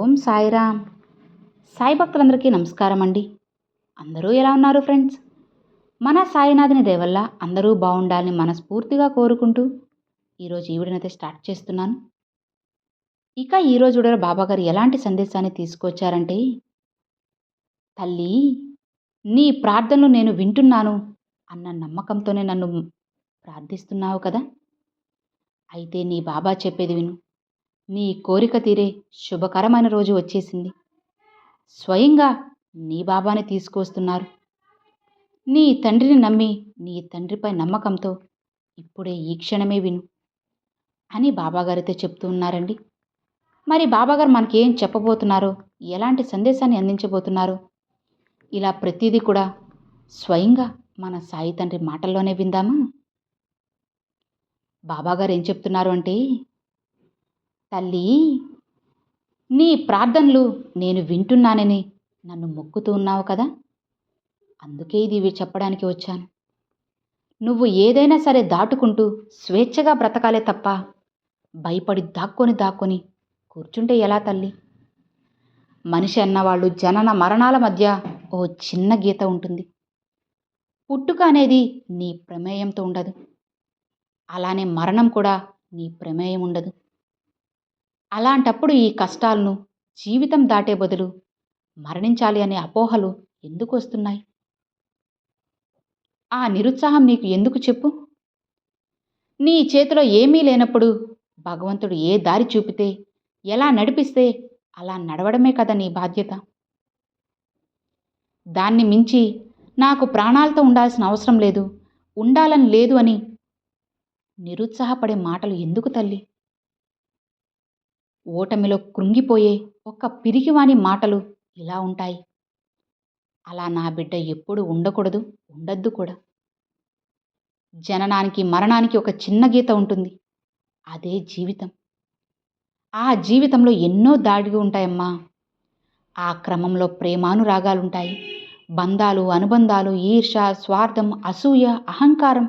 ఓం సాయిరామ్. సాయి భక్తులందరికీ నమస్కారం అండి. అందరూ ఎలా ఉన్నారు ఫ్రెండ్స్? మన సాయినాథుని దయ వల్ల అందరూ బాగుండాలని మనస్ఫూర్తిగా కోరుకుంటూ ఈరోజు ఈ వీడియోనైతే స్టార్ట్ చేస్తున్నాను. ఇక ఈరోజు వీడియోలో బాబాగారు ఎలాంటి సందేశాన్ని తీసుకొచ్చారంటే, తల్లి నీ ప్రార్థనలు నేను వింటున్నాను అన్న నమ్మకంతోనే నన్ను ప్రార్థిస్తున్నావు కదా, అయితే నీ బాబా చెప్పేది విను. నీ కోరిక తీరే శుభకరమైన రోజు వచ్చేసింది. స్వయంగా నీ బాబాని తీసుకొస్తున్నారు. నీ తండ్రిని నమ్మి నీ తండ్రిపై నమ్మకంతో ఇప్పుడే ఈ క్షణమే విను అని బాబాగారితో చెప్తూ ఉన్నారండి. మరి బాబాగారు మనకి ఏం చెప్పబోతున్నారో, ఎలాంటి సందేశాన్ని అందించబోతున్నారో, ఇలా ప్రతిదీ కూడా స్వయంగా మన సాయి తండ్రి మాటల్లోనే విందామా? బాబాగారు ఏం చెప్తున్నారు అంటే, తల్లి నీ ప్రార్థనలు నేను వింటున్నానని నన్ను మొక్కుతూ ఉన్నావు కదా, అందుకే ఇది చెప్పడానికి వచ్చాను. నువ్వు ఏదైనా సరే దాటుకుంటూ స్వేచ్ఛగా బ్రతకాలే తప్ప భయపడి దాక్కొని కూర్చుంటే ఎలా తల్లి? మనిషి అన్నవాళ్ళు జనన మరణాల మధ్య ఓ చిన్న గీత ఉంటుంది. పుట్టుక అనేది నీ ప్రమేయంతో ఉండదు, అలానే మరణం కూడా నీ ప్రమేయం ఉండదు. అలాంటప్పుడు ఈ కష్టాలను జీవితం దాటే బదులు మరణించాలి అనే అపోహలు ఎందుకు వస్తున్నాయి? ఆ నిరుత్సాహం నీకు ఎందుకు చెప్పు? నీ చేతిలో ఏమీ లేనప్పుడు భగవంతుడు ఏ దారి చూపితే, ఎలా నడిపిస్తే అలా నడవడమే కదా నీ బాధ్యత. దాన్ని మించి నాకు ప్రాణాలతో ఉండాల్సిన అవసరం లేదు, ఉండాలని లేదు అని నిరుత్సాహపడే మాటలు ఎందుకు తల్లి? ఓటమిలో కృంగిపోయే ఒక్క పిరికివాని మాటలు ఇలా ఉంటాయి. అలా నా బిడ్డ ఎప్పుడు ఉండకూడదు, ఉండద్దు కూడా. జననానికి మరణానికి ఒక చిన్న గీత ఉంటుంది, అదే జీవితం. ఆ జీవితంలో ఎన్నో దాడిగా ఉంటాయమ్మా. ఆ క్రమంలో ప్రేమానురాగాలుంటాయి, బంధాలు, అనుబంధాలు, ఈర్ష, స్వార్థం, అసూయ, అహంకారం,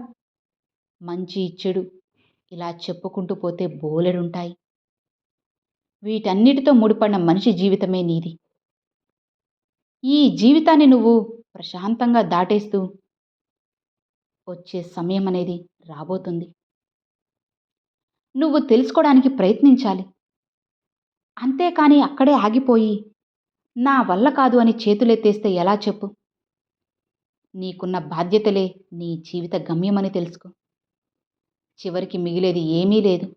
మంచి చెడు, ఇలా చెప్పుకుంటూ పోతే బోలెడుంటాయి. వీటన్నిటితో ముడిపడిన మనిషి జీవితమే నీది. ఈ జీవితాన్ని నువ్వు ప్రశాంతంగా దాటేస్తూ వచ్చే సమయం అనేది రాబోతుంది. నువ్వు తెలుసుకోవడానికి ప్రయత్నించాలి. అంతేకాని అక్కడే ఆగిపోయి నా వల్ల కాదు అని చేతులెత్తేస్తే ఎలా చెప్పు? నీకున్న బాధ్యతలే నీ జీవిత గమ్యమని తెలుసుకో. చివరికి మిగిలేది ఏమీ లేదు.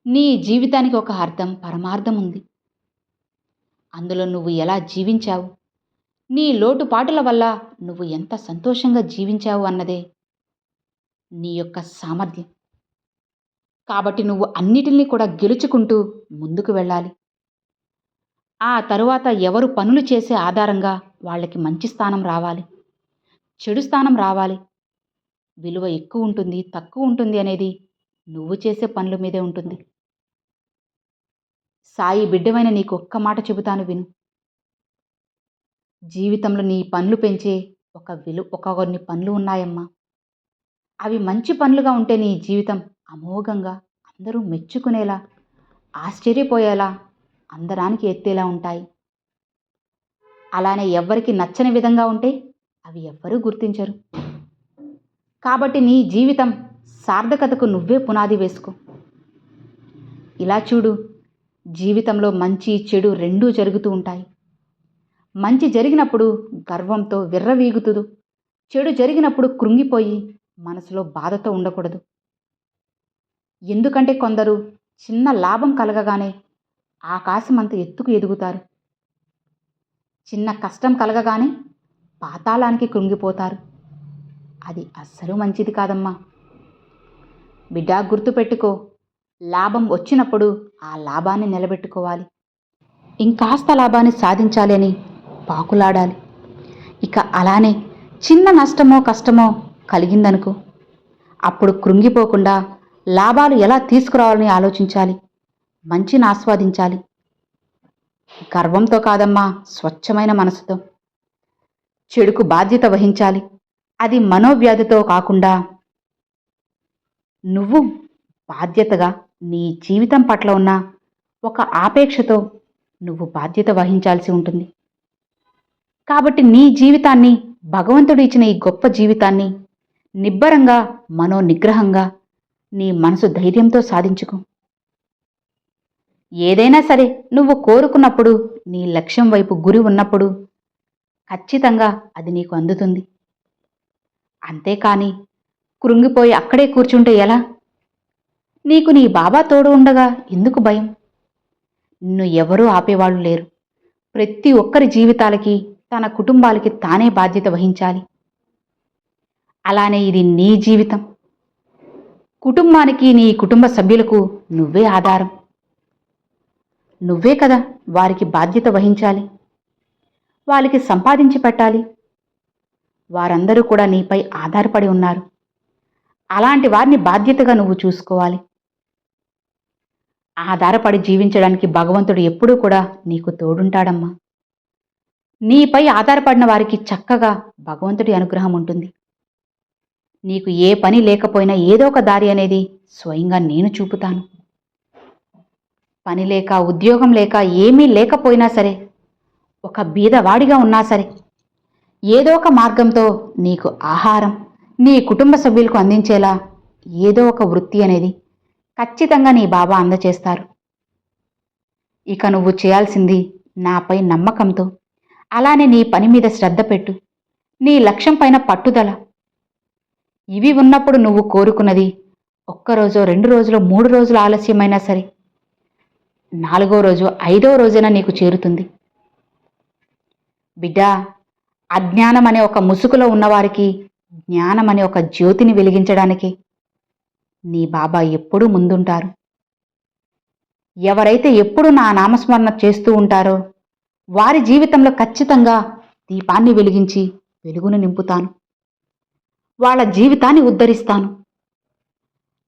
నీ జీవితానికి ఒక అర్థం, పరమార్థం ఉంది. అందులో నువ్వు ఎలా జీవించావు, నీ లోటుపాటుల వల్ల నువ్వు ఎంత సంతోషంగా జీవించావు అన్నదే నీ యొక్క సామర్థ్యం. కాబట్టి నువ్వు అన్నిటినీ కూడా గెలుచుకుంటూ ముందుకు వెళ్ళాలి. ఆ తరువాత ఎవరు పనులు చేసే ఆధారంగా వాళ్ళకి మంచి స్థానం రావాలి, చెడు స్థానం రావాలి, విలువ ఎక్కువ ఉంటుంది, తక్కువ ఉంటుంది అనేది నువ్వు చేసే పనుల మీదే ఉంటుంది. సాయి బిడ్డమైన నీకు ఒక్క మాట చెబుతాను విను. జీవితంలో నీ పనులు పెంచే కొన్ని పనులు ఉన్నాయమ్మా. అవి మంచి పనులుగా ఉంటే నీ జీవితం అమోఘంగా, అందరూ మెచ్చుకునేలా, ఆశ్చర్యపోయేలా, అందరానికి ఎత్తేలా ఉంటాయి. అలానే ఎవ్వరికి నచ్చని విధంగా ఉంటే అవి ఎవ్వరూ గుర్తించరు. కాబట్టి నీ జీవితం సార్థకతకు నువ్వే పునాది వేసుకో. ఇలా చూడు, జీవితంలో మంచి చెడు రెండూ జరుగుతూ ఉంటాయి. మంచి జరిగినప్పుడు గర్వంతో విర్రవీగుతుదు, చెడు జరిగినప్పుడు కృంగిపోయి మనసులో బాధతో ఉండకూడదు. ఎందుకంటే కొందరు చిన్న లాభం కలగగానే ఆకాశమంత ఎత్తుకు ఎదుగుతారు, చిన్న కష్టం కలగగానే పాతాళానికి కృంగిపోతారు. అది అస్సలు మంచిది కాదమ్మా. బిడ్డ గుర్తుపెట్టుకో, లాభం వచ్చినప్పుడు ఆ లాభాన్ని నిలబెట్టుకోవాలి, ఇంకాస్త లాభాన్ని సాధించాలి అని పాకులాడాలి. ఇక అలానే చిన్న నష్టమో కష్టమో కలిగిందనుకో, అప్పుడు కృంగిపోకుండా లాభాలు ఎలా తీసుకురావాలని ఆలోచించాలి, మంచిని ఆస్వాదించాలి. గర్వంతో కాదమ్మా, స్వచ్ఛమైన మనసుతో. చెడుకు బాధ్యత వహించాలి, అది మనోవ్యాధితో కాకుండా నువ్వు బాధ్యతగా నీ జీవితం పట్ల ఉన్న ఒక ఆపేక్షతో నువ్వు బాధ్యత వహించాల్సి ఉంటుంది. కాబట్టి నీ జీవితాన్ని, భగవంతుడు ఇచ్చిన ఈ గొప్ప జీవితాన్ని నిబ్బరంగా, మనోనిగ్రహంగా, నీ మనసు ధైర్యంతో సాధించుకో. ఏదైనా సరే నువ్వు కోరుకున్నప్పుడు, నీ లక్ష్యం వైపు గురి ఉన్నప్పుడు ఖచ్చితంగా అది నీకు అందుతుంది. అంతేకాని కృంగిపోయి అక్కడే కూర్చుంటే ఎలా? నీకు నీ బాబా తోడు ఉండగా ఎందుకు భయం? నిన్ను ఎవరూ ఆపేవాళ్ళు లేరు. ప్రతి ఒక్కరి జీవితాలకి, తన కుటుంబాలకి తానే బాధ్యత వహించాలి. అలానే ఇది నీ జీవితం. కుటుంబానికి, నీ కుటుంబ సభ్యులకు నువ్వే ఆధారం. నువ్వే కదా వారికి బాధ్యత వహించాలి. వాళ్ళకి సంపాదించి పెట్టాలి. వారందరూ కూడా నీపై ఆధారపడి ఉన్నారు. అలాంటి వారిని బాధ్యతగా నువ్వు చూసుకోవాలి. ఆధారపడి జీవించడానికి భగవంతుడు ఎప్పుడూ కూడా నీకు తోడుంటాడమ్మా. నీపై ఆధారపడిన వారికి చక్కగా భగవంతుడి అనుగ్రహం ఉంటుంది. నీకు ఏ పని లేకపోయినా ఏదో ఒక దారి అనేది స్వయంగా నేను చూపుతాను. పని లేక, ఉద్యోగం లేక, ఏమీ లేకపోయినా సరే, ఒక బీదవాడిగా ఉన్నా సరే, ఏదో ఒక మార్గంతో నీకు ఆహారం, నీ కుటుంబ సభ్యులకు అందించేలా ఏదో ఒక వృత్తి అనేది ఖచ్చితంగా నీ బాబా అందచేస్తారు. ఇక నువ్వు చేయాల్సింది నాపై నమ్మకంతో, అలానే నీ పని మీద శ్రద్ధ పెట్టు. నీ లక్ష్యం పైన పట్టుదల. ఇవి ఉన్నప్పుడు నువ్వు కోరుకున్నది ఒక్కరోజో, 2 రోజులో, 3 రోజులు ఆలస్యమైనా సరే, 4వ రోజు, 5వ రోజైనా నీకు చేరుతుంది. బిడ్డా, అజ్ఞానం అనే ఒక ముసుగులో ఉన్నవారికి జ్ఞానం అనే ఒక జ్యోతిని వెలిగించడానికి నీ బాబా ఎప్పుడూ ముందుంటారు. ఎవరైతే ఎప్పుడు నా నామస్మరణ చేస్తూ ఉంటారో వారి జీవితంలో ఖచ్చితంగా దీపాన్ని వెలిగించి వెలుగును నింపుతాను. వాళ్ళ జీవితాన్ని ఉద్ధరిస్తాను.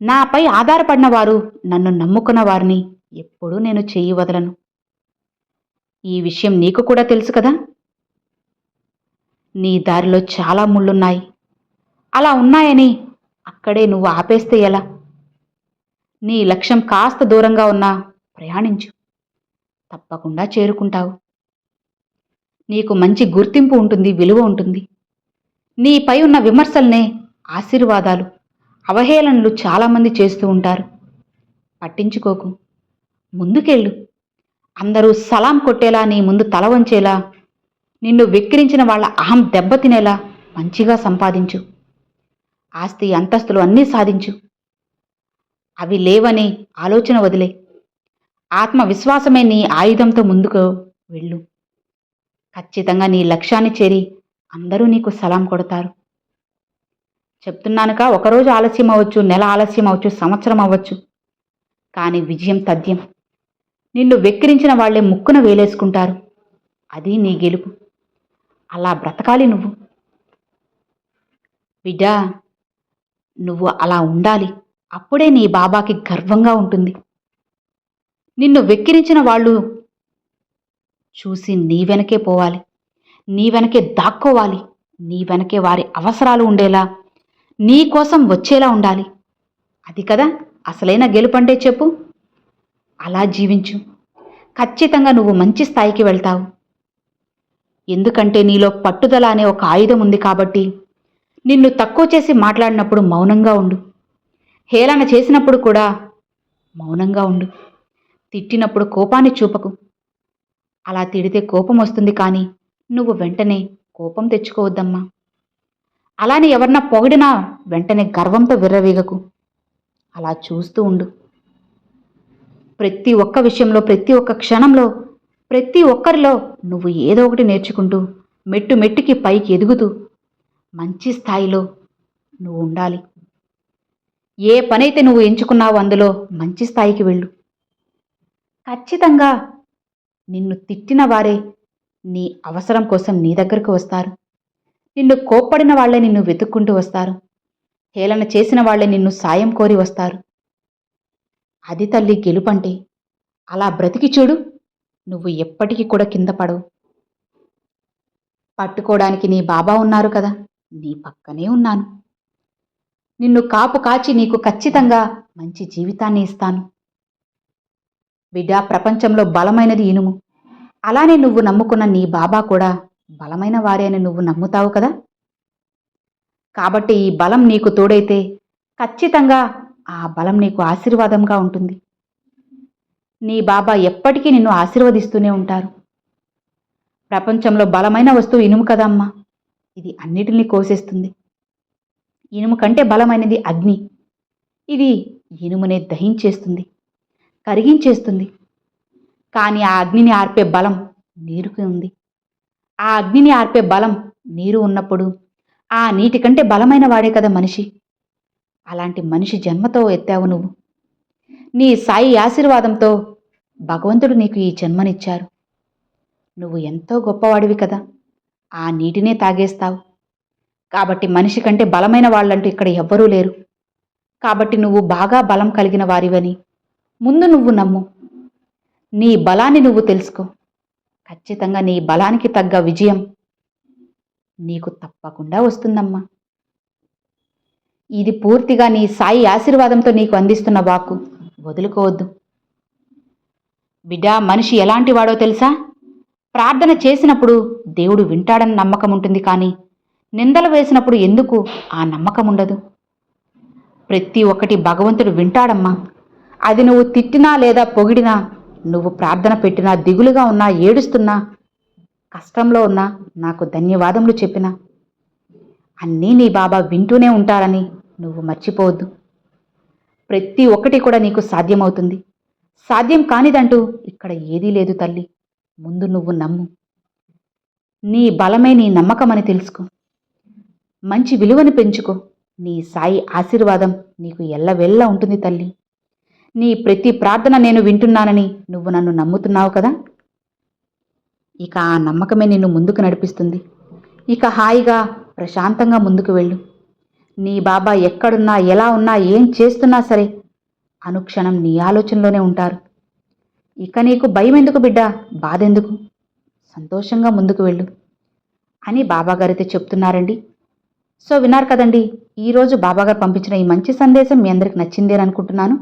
నాపై ఆధారపడిన వారు, నన్ను నమ్ముకున్న వారిని ఎప్పుడూ నేను చెయ్యి వదలను. ఈ విషయం నీకు కూడా తెలుసు కదా. నీ దారిలో చాలా ముళ్ళున్నాయి. అలా ఉన్నాయని అక్కడే నువ్వు ఆపేస్తే ఎలా? నీ లక్ష్యం కాస్త దూరంగా ఉన్నా ప్రయాణించు. తప్పకుండా చేరుకుంటావు. నీకు మంచి గుర్తింపు ఉంటుంది, విలువ ఉంటుంది. నీపై ఉన్న విమర్శల్నే ఆశీర్వాదాలు, అవహేళనలు చాలామంది చేస్తూ ఉంటారు. పట్టించుకోకు, ముందుకెళ్ళు. అందరూ సలాం కొట్టేలా, నీ ముందు తల వంచేలా, నిన్ను వెక్కిరించిన వాళ్ళ అహం దెబ్బతినేలా మంచిగా సంపాదించు. ఆస్తి, అంతస్తులు అన్నీ సాధించు. అవి లేవని ఆలోచన వదిలే. ఆత్మవిశ్వాసమే నీ ఆయుధంతో ముందుకు వెళ్ళు. ఖచ్చితంగా నీ లక్ష్యాన్ని చేరి అందరూ నీకు సలాం కొడతారు. చెప్తున్నానుగా, ఒకరోజు ఆలస్యం అవ్వచ్చు, నెల ఆలస్యం అవ్వచ్చు, సంవత్సరం అవ్వచ్చు, కానీ విజయం తథ్యం. నిన్ను వెక్కిరించిన వాళ్లే ముక్కున వేలేసుకుంటారు. అది నీ గెలుపు. అలా బ్రతకాలి నువ్వు. బిడ్డా, నువ్వు అలా ఉండాలి. అప్పుడే నీ బాబాకి గర్వంగా ఉంటుంది. నిన్ను వెక్కిరించిన వాళ్ళు చూసి నీ వెనకే పోవాలి, నీ వెనకే దాక్కోవాలి. నీ వెనకే వారి అవసరాలు ఉండేలా, నీ కోసం వచ్చేలా ఉండాలి. అది కదా అసలైన గెలుపంటే చెప్పు. అలా జీవించు. ఖచ్చితంగా నువ్వు మంచి స్థాయికి వెళ్తావు. ఎందుకంటే నీలో పట్టుదల అనే ఒక ఆయుధం ఉంది కాబట్టి. నిన్ను తక్కువ చేసి మాట్లాడినప్పుడు మౌనంగా ఉండు. హేళన చేసినప్పుడు కూడా మౌనంగా ఉండు. తిట్టినప్పుడు కోపాన్ని చూపకు. అలా తిడితే కోపం వస్తుంది, కానీ నువ్వు వెంటనే కోపం తెచ్చుకోవద్దమ్మా. అలానే ఎవరన్నా పొగిడినా వెంటనే గర్వంతో విర్రవీగకు. అలా చూస్తూ ఉండు. ప్రతి ఒక్క విషయంలో, ప్రతి ఒక్క క్షణంలో, ప్రతి ఒక్కరిలో నువ్వు ఏదో ఒకటి నేర్చుకుంటూ, మెట్టు మెట్టుకి పైకి ఎదుగుతూ మంచి స్థాయిలో నువ్వు ఉండాలి. ఏ పనైతే నువ్వు ఎంచుకున్నావో అందులో మంచి స్థాయికి వెళ్ళు. ఖచ్చితంగా నిన్ను తిట్టిన వారే నీ అవసరం కోసం నీ దగ్గరకు వస్తారు. నిన్ను కోప్పడిన వాళ్లే నిన్ను వెతుక్కుంటూ వస్తారు. హేళన చేసిన వాళ్లే నిన్ను సాయం కోరి వస్తారు. అది తల్లి గెలుపంటే. అలా బ్రతికి చూడు. నువ్వు ఎప్పటికీ కూడా కింద పడవు. పట్టుకోవడానికి నీ బాబా ఉన్నారు కదా, నీ పక్కనే ఉన్నాను. నిన్ను కాపు కాచి నీకు ఖచ్చితంగా మంచి జీవితాన్ని ఇస్తాను. బిడ్డా, ప్రపంచంలో బలమైనది ఇనుము, అలానే నువ్వు నమ్ముకున్న నీ బాబా కూడా బలమైన వారే అని నువ్వు నమ్ముతావు కదా. కాబట్టి ఈ బలం నీకు తోడైతే ఖచ్చితంగా ఆ బలం నీకు ఆశీర్వాదంగా ఉంటుంది. నీ బాబా ఎప్పటికీ నిన్ను ఆశీర్వదిస్తూనే ఉంటారు. ప్రపంచంలో బలమైన వస్తువు ఇనుము కదమ్మా, ఇది అన్నిటినీ కోసేస్తుంది. ఇనుము కంటే బలమైనది అగ్ని. ఇది ఇనుమునే దహించేస్తుంది, కరిగించేస్తుంది. కానీ ఆ అగ్నిని ఆర్పే బలం నీరుకి ఉంది. ఆ అగ్నిని ఆర్పే బలం నీరు ఉన్నప్పుడు ఆ నీటి కంటే బలమైన వాడే కదా మనిషి. అలాంటి మనిషి జన్మతో ఎత్తావు నువ్వు. నీ సాయి ఆశీర్వాదంతో భగవంతుడు నీకు ఈ జన్మనిచ్చారు. నువ్వు ఎంతో గొప్పవాడివి కదా, ఆ నీటినే తాగేస్తావు. కాబట్టి మనిషి కంటే బలమైన వాళ్ళంటూ ఇక్కడ ఎవ్వరూ లేరు. కాబట్టి నువ్వు బాగా బలం కలిగిన వారివని ముందు నువ్వు నమ్ము. నీ బలాన్ని నువ్వు తెలుసుకో. ఖచ్చితంగా నీ బలానికి తగ్గ విజయం నీకు తప్పకుండా వస్తుందమ్మా. ఇది పూర్తిగా నీ సాయి ఆశీర్వాదంతో నీకు అందిస్తున్న వాక్కు, వదులుకోవద్దు. బిడ్డా, మనిషి ఎలాంటి వాడో తెలుసా? ప్రార్థన చేసినప్పుడు దేవుడు వింటాడని నమ్మకం ఉంటుంది, కానీ నిందలు వేసినప్పుడు ఎందుకు ఆ నమ్మకం ఉండదు? ప్రతి ఒక్కటి భగవంతుడు వింటాడమ్మా. అది నువ్వు తిట్టినా లేదా పొగిడినా, నువ్వు ప్రార్థన పెట్టినా, దిగులుగా ఉన్నా, ఏడుస్తున్నా, కష్టంలో ఉన్నా, నాకు ధన్యవాదములు చెప్పినా అన్నీ నీ బాబా వింటూనే ఉంటారని నువ్వు మర్చిపోవద్దు. ప్రతి ఒక్కటి కూడా నీకు సాధ్యమవుతుంది. సాధ్యం కానిదంటూ ఇక్కడ ఏదీ లేదు తల్లి. ముందు నువ్వు నమ్ము. నీ బలమే నీ నమ్మకమని తెలుసుకో. మంచి విలువను పెంచుకో. నీ సాయి ఆశీర్వాదం నీకు ఎల్లవెల్లా ఉంటుంది తల్లి. నీ ప్రతి ప్రార్థన నేను వింటున్నానని నువ్వు నన్ను నమ్ముతున్నావు కదా. ఇక ఆ నమ్మకమే నిన్ను ముందుకు నడిపిస్తుంది. ఇక హాయిగా ప్రశాంతంగా ముందుకు వెళ్ళు. నీ బాబా ఎక్కడున్నా, ఎలా ఉన్నా, ఏం చేస్తున్నా సరే అనుక్షణం నీ ఆలోచనలోనే ఉంటారు. ఇక నీకు భయం ఎందుకు బిడ్డా, బాధ ఎందుకు? సంతోషంగా ముందుకు వెళ్ళు అని బాబాగారైతే చెప్తున్నారండి. సో విన్నారు కదండి, ఈరోజు బాబాగారు పంపించిన ఈ మంచి సందేశం మీ అందరికి నచ్చిందే అనుకుంటున్నాను.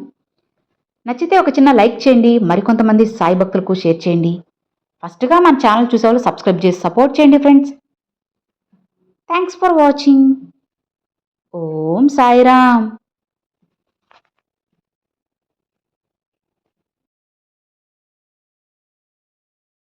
నచ్చితే ఒక చిన్న లైక్ చేయండి, మరికొంతమంది సాయి భక్తులకు షేర్ చేయండి. ఫస్ట్గా మన ఛానల్ చూసేవాళ్ళు సబ్స్క్రైబ్ చేసి సపోర్ట్ చేయండి friends. Thanks for watching. Om Sairam.